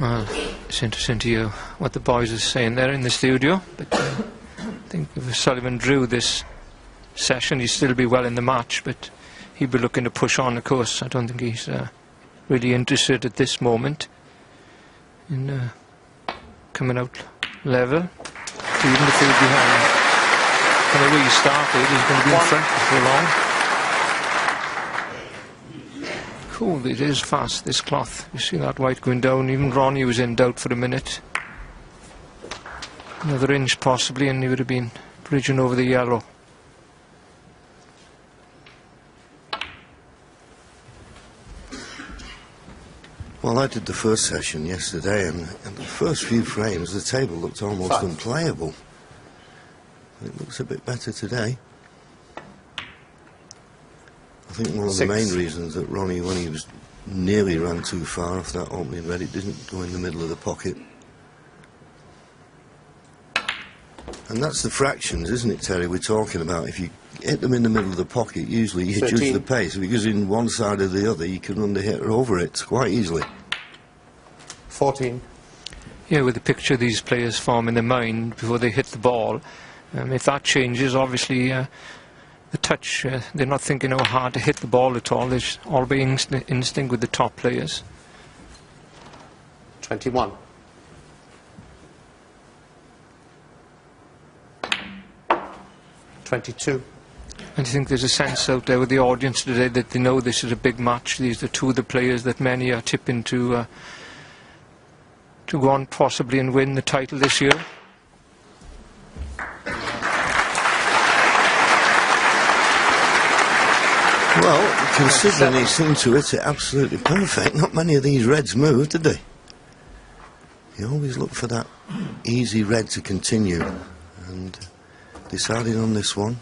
Well, it's interesting to hear what the boys are saying there in the studio, but I think if Sullivan drew this session, he'd still be well in the match, but he'd be looking to push on, of course. I don't think he's really interested at this moment in coming out level. Even if he's behind, from the way he started, he's going to be in front for long. Cool, it is fast, this cloth. You see that white going down. Even Ronnie was in doubt for a minute. Another inch possibly, and he would have been bridging over the yellow. Well, I did the first session yesterday, and the first few frames, the table looked almost unplayable. It looks a bit better today. I think one of the main reasons that Ronnie, when he was nearly ran too far off that opening red, it didn't go in the middle of the pocket. And that's the fractions, isn't it, Terry, we're talking about. If you hit them in the middle of the pocket, usually you judge the pace, because in one side or the other you can underhit or over it quite easily. 14. Yeah, with the picture these players form in their mind before they hit the ball, if that changes, obviously the touch, they're not thinking how hard to hit the ball at all. There's all by instinct with the top players. 21. 22. And I think there's a sense out there with the audience today that they know this is a big match. These are two of the players that many are tipping to go on possibly and win the title this year. Well, considering he seemed to hit it absolutely perfect, not many of these reds moved, did they? You always look for that easy red to continue, and decided on this one.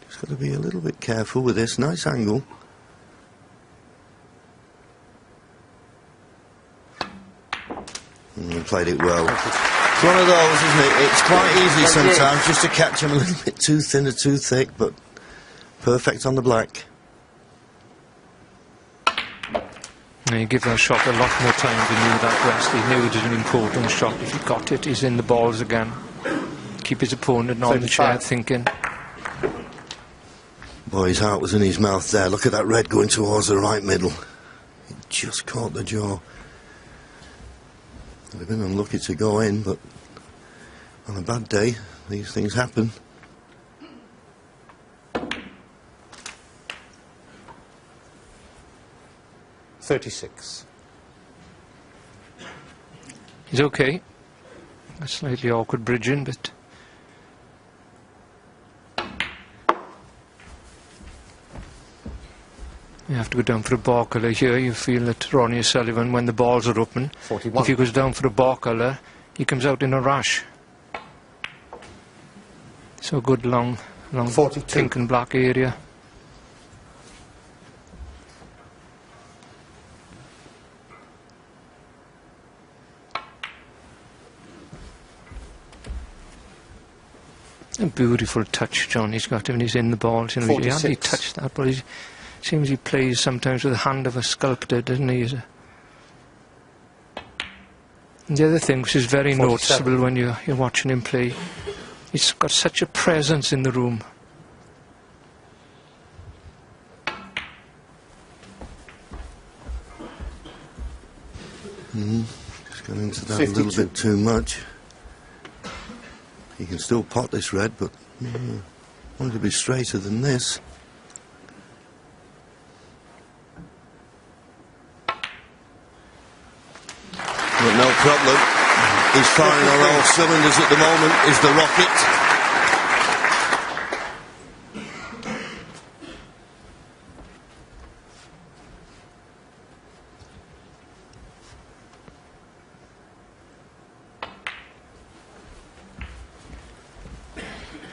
Just got to be a little bit careful with this. Nice angle. Played it well. It's one of those, isn't it? It's quite easy sometimes just to catch them a little bit too thin or too thick, but perfect on the black. Now you give that shot a lot more time than he knew that rest. He knew it was an important shot. If he got it, he's in the balls again. Keep his opponent on the chair thinking. Boy, his heart was in his mouth there. Look at that red going towards the right middle. It just caught the jaw. Would have been unlucky to go in, but on a bad day, these things happen. .36. He's okay. A slightly awkward bridging, but you have to go down for a bar colour here. You feel that Ronnie O'Sullivan, when the balls are open, 41. If he goes down for a bar colour, he comes out in a rush. So good long 42. pink and black area. A beautiful touch Johnny's got when he's in the balls. You know, he hardly touched that, but he seems he plays sometimes with the hand of a sculptor, doesn't he? And the other thing which is very 47. noticeable when you're watching him play, he's got such a presence in the room. Just got into that 52. a little bit too much. You can still pot this red, but wanted to be straighter than this. But no problem. He's firing on all cylinders at the moment, is the rocket.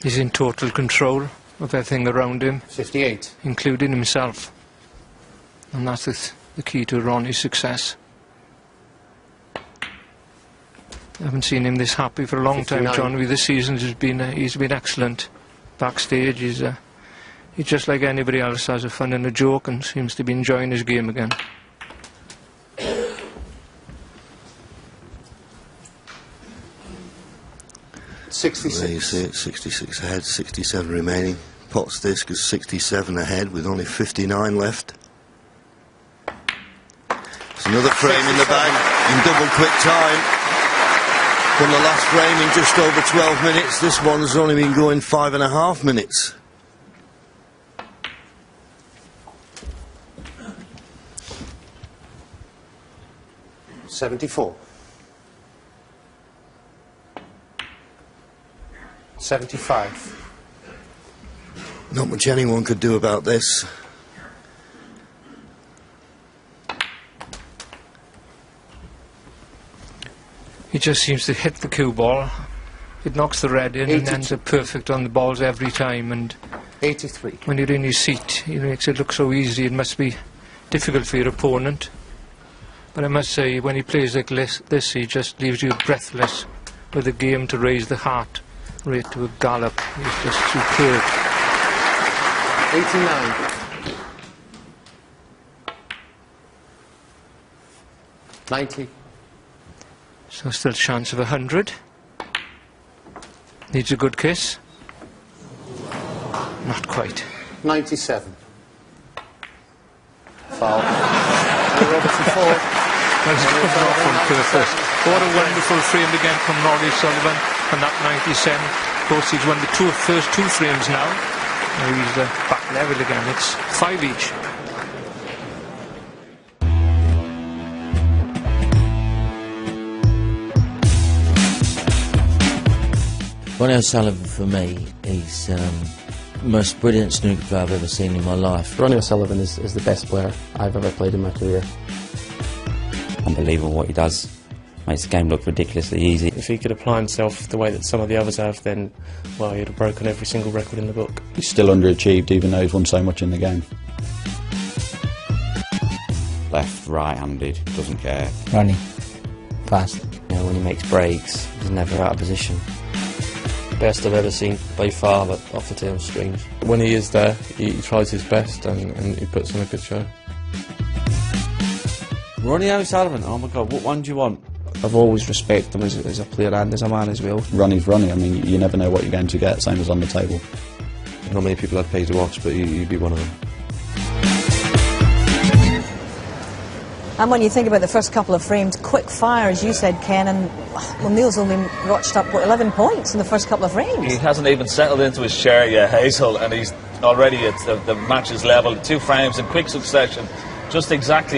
He's in total control of everything around him, 58. including himself. And that's the key to Ronnie's success. I haven't seen him this happy for a long 59. time, John. This season he's been excellent. Backstage, he's just like anybody else, has a fun and a joke, and seems to be enjoying his game again. 66. There you see it, 66 ahead, 67 remaining. Pot's disc is 67 ahead with only 59 left. There's another frame in the bag in double quick time. From the last frame in just over 12 minutes, this one's only been going 5.5 minutes. $74. 75. Not much anyone could do about this. He just seems to hit the cue ball. It knocks the red in 82. and ends up perfect on the balls every time. And 83. when you're in your seat, it makes it look so easy. It must be difficult for your opponent. But I must say, when he plays like this, he just leaves you breathless with a game to raise the heart rate to a gallop. He's just superb. 89. 90. So still a chance of 100. Needs a good kiss. Not quite. 97. Foul. Robertson 4. Well, he's coming off on purpose. What a wonderful frame again from Ronnie Sullivan. And that 97. Of course, he's won the first two frames now. Now he's back level again. It's 5 each. Ronnie O'Sullivan for me is the most brilliant snooker player I've ever seen in my life. Ronnie O'Sullivan is the best player I've ever played in my career. Unbelievable what he does. Makes the game look ridiculously easy. If he could apply himself the way that some of the others have, then, well, he'd have broken every single record in the book. He's still underachieved even though he's won so much in the game. Left, right-handed, doesn't care. Ronnie, fast. You know, when he makes breaks, he's never out of position. Best I've ever seen by far, but off the tail strings. When he is there, he tries his best and he puts on a good show. Ronnie O'Sullivan, oh my God, what one do you want? I've always respected him as a player and as a man as well. Ronnie's Ronnie, I mean, you never know what you're going to get, same as on the table. Not many people I'd pay to watch, but you'd be one of them. And when you think about the first couple of frames, quick fire, as you said, Ken, and well, Neil's only notched up, what, 11 points in the first couple of frames? He hasn't even settled into his chair yet, Hazel, and he's already at the match is level. 2 frames in quick succession, just exactly.